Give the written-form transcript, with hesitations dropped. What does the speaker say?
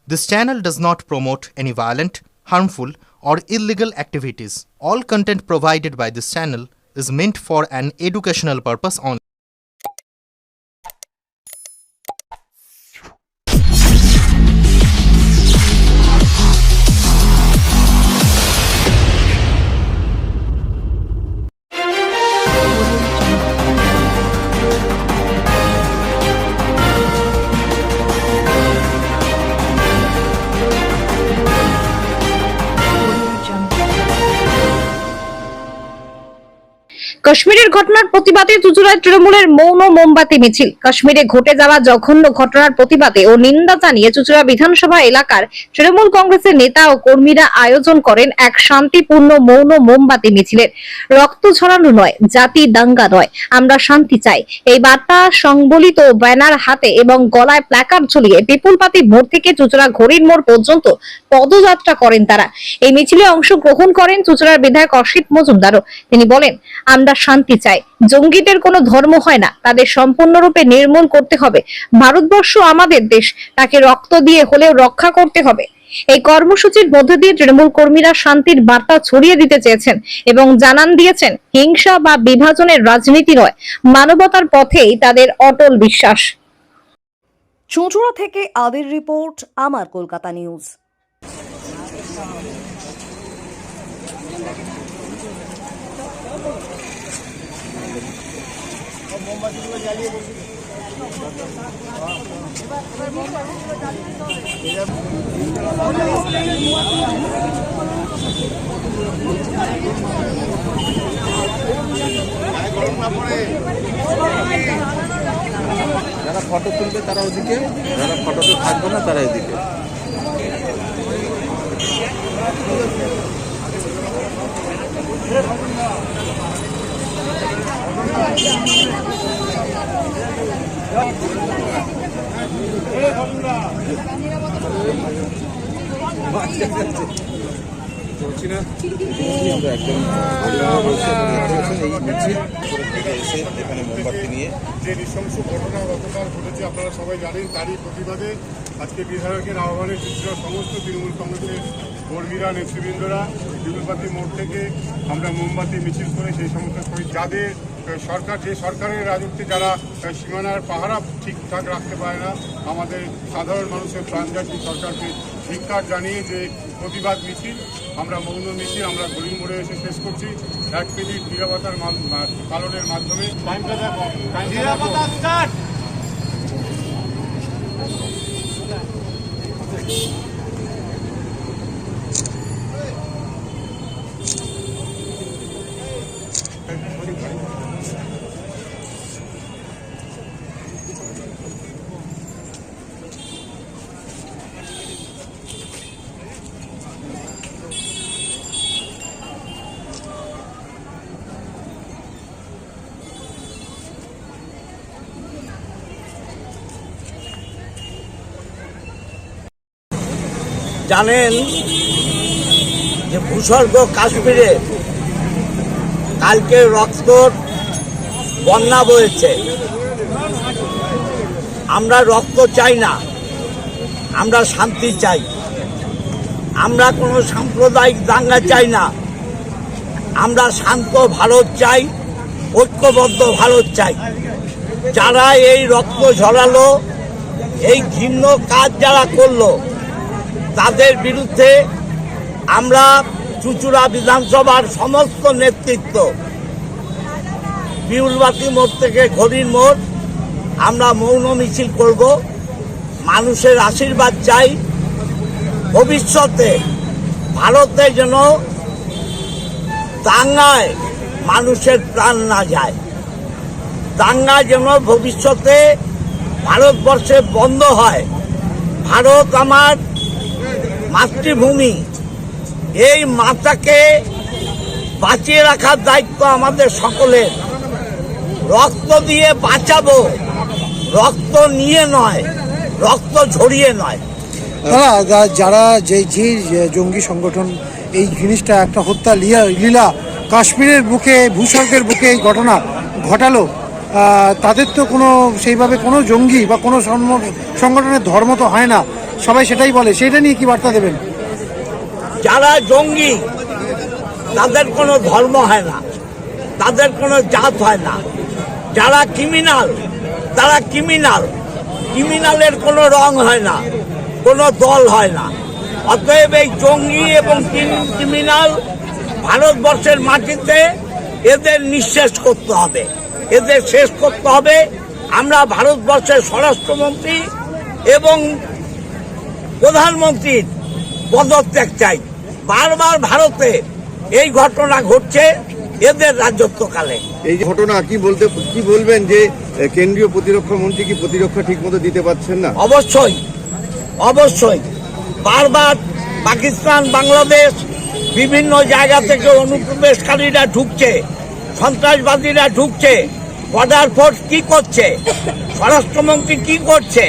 This channel does not promote any violent, harmful, or illegal activities. All content provided by this channel is meant for an educational purpose only. কাশ্মীরের ঘটনার প্রতিবাদে চুঁচুড়ায় তৃণমূলের মৌন মোমবাতি মিছিল। কাশ্মীরে ঘটে যাওয়া জঘন্য ঘটনার প্রতিবাদে ও নিন্দা জানিয়ে চুঁচুড়া বিধানসভা এলাকার তৃণমূল কংগ্রেসের নেতা ও কর্মীরা আয়োজন করেন এক শান্তিপূর্ণ মৌন মোমবাতি মিছিলের। রক্ত ঝরানো নয়, জাতি দাঙ্গা নয়, আমরা শান্তি চাই, এই বার্তা সংবলিত ব্যানার হাতে এবং গলায় প্ল্যাকার্ড ঝুলিয়ে পিপুলপাতি মোড় থেকে চুঁচুড়া ঘড়ির মোড় পর্যন্ত পদযাত্রা করেন তারা। এই মিছিলে অংশগ্রহণ করেন চুঁচুড়ার বিধায়ক অসিত মজুমদারও। তিনি বলেন, আমরা শান্তি চাই, জঙ্গিদের কোনো ধর্ম হয় না, তাদের সম্পূর্ণরূপে নির্মূল করতে হবে। ভারতবর্ষ আমাদের দেশ, তাকে রক্ত দিয়ে হলেও রক্ষা করতে হবে। এই কর্মসূচির মধ্য দিয়ে তৃণমূল কর্মীরা শান্তির বার্তা ছড়িয়ে দিতে চেয়েছেন এবং জানান দিয়েছেন, হিংসা বা বিভাজনের রাজনীতি নয়, মানবতার পথেই তাদের অটল বিশ্বাস। চুঁচুড়া থেকে আদির রিপোর্ট, আমার কলকাতা নিউজ। যারা ফটো তুলবে তারা ওদিকে, যারা ফটোতে থাকবে না তারা এদিকে। চলছি না আমরা একদম এই মিছিল থেকে এসে এখানে মোমবাতি নিয়ে যে নৃশংস ঘটনা গতকাল ঘটেছে আপনারা সবাই জানেন, তারই প্রতিবাদে আজকে বিধায়কের আহ্বানে চুঁচুড়ার সমস্ত তৃণমূল কংগ্রেসের কর্মীরা, নেতৃবৃন্দরা পিপুলপাতি মোড় থেকে আমরা মোমবাতি মিছিল করে সেই সমস্ত শহীদ যাদের সরকার, যে সরকারের রাজত্বে যারা সীমানার পাহারা ঠিকঠাক রাখতে পারে না, আমাদের সাধারণ মানুষের প্রাণ যায়, সেই সরকারকে ধিক্কার জানিয়ে যে প্রতিবাদ মিছিল, আমরা মৌন মিছিল আমরা ঘড়ির মোড়ে এসে শেষ করছি 1 মিনিট নিরাপত্তার পালনের মাধ্যমে। টাইমটা দেখো, নিরাপত্তা স্টার্ট। জানেন যে ভূস্বর্গ কাশ্মীরে কালকে রক্তর বন্যা বয়েছে। আমরা রক্ত চাই না, আমরা শান্তি চাই, আমরা কোনো সাম্প্রদায়িক দাঙ্গা চাই না, আমরা শান্ত ভারত চাই, ঐক্যবদ্ধ ভারত চাই। যারা এই রক্ত ঝরালো, এই ঘৃণ্য কাজ যারা করলো, তাদের বিরুদ্ধে আমরা চুঁচুড়া বিধানসভার সমস্ত নেতৃত্ব পিপুলপাতি মোড় থেকে ঘড়ির মোড় আমরা মৌন মিছিল করব। মানুষের আশীর্বাদ চাই, ভবিষ্যতে ভারতে যেন দাঙ্গায় মানুষের প্রাণ না যায়, দাঙ্গা যেন ভবিষ্যতে ভারতবর্ষে বন্ধ হয়। ভারত আমার মাতৃভূমি, এই মাতাকে বাঁচিয়ে রাখার দায়িত্ব আমাদের সকলের। রক্ত দিয়ে বাঁচাবো, রক্ত নিয়ে নয়, রক্ত ঝরিয়ে নয়। যারা যে জঙ্গি সংগঠন এই জিনিসটা একটা হত্যা লীলা কাশ্মীরের বুকে, ভূস্বর্গের বুকে এই ঘটনা ঘটালো, তাদের তো কোনো সেইভাবে কোনো জঙ্গি বা কোনো সংগঠনের ধর্ম তো হয় না, সবাই সেটাই বলে, সেটা নিয়ে কি বার্তা দেবেন? যারা জঙ্গি তাদের কোনো ধর্ম হয় না, তাদের কোনো জাত হয় না। যারা ক্রিমিনাল তারা ক্রিমিনালের কোনো রং হয় না, কোনো দল হয় না। অতএব এই জঙ্গি এবং ক্রিমিনাল ভারতবর্ষের মাটিতে এদের নিঃশেষ করতে হবে, এদের শেষ করতে হবে। আমরা ভারতবর্ষের স্বরাষ্ট্রমন্ত্রী এবং প্রধানমন্ত্রীর পদত্যাগ চাই। বারবার ভারতে এই ঘটনা ঘটছে এদের রাজত্বকালে। এই ঘটনা কি বলবেন যে কেন্দ্রীয় প্রতিরক্ষা মন্ত্রী কি প্রতিরক্ষা ঠিক মতো দিতে পারছেন না? অবশ্যই বারবার পাকিস্তান, বাংলাদেশ বিভিন্ন জায়গা থেকে অনুপ্রবেশকারীরা ঢুকছে, সন্ত্রাসবাদীরা ঢুকছে। বর্ডার ফোর্স কি করছে, স্বরাষ্ট্রমন্ত্রী কি করছে?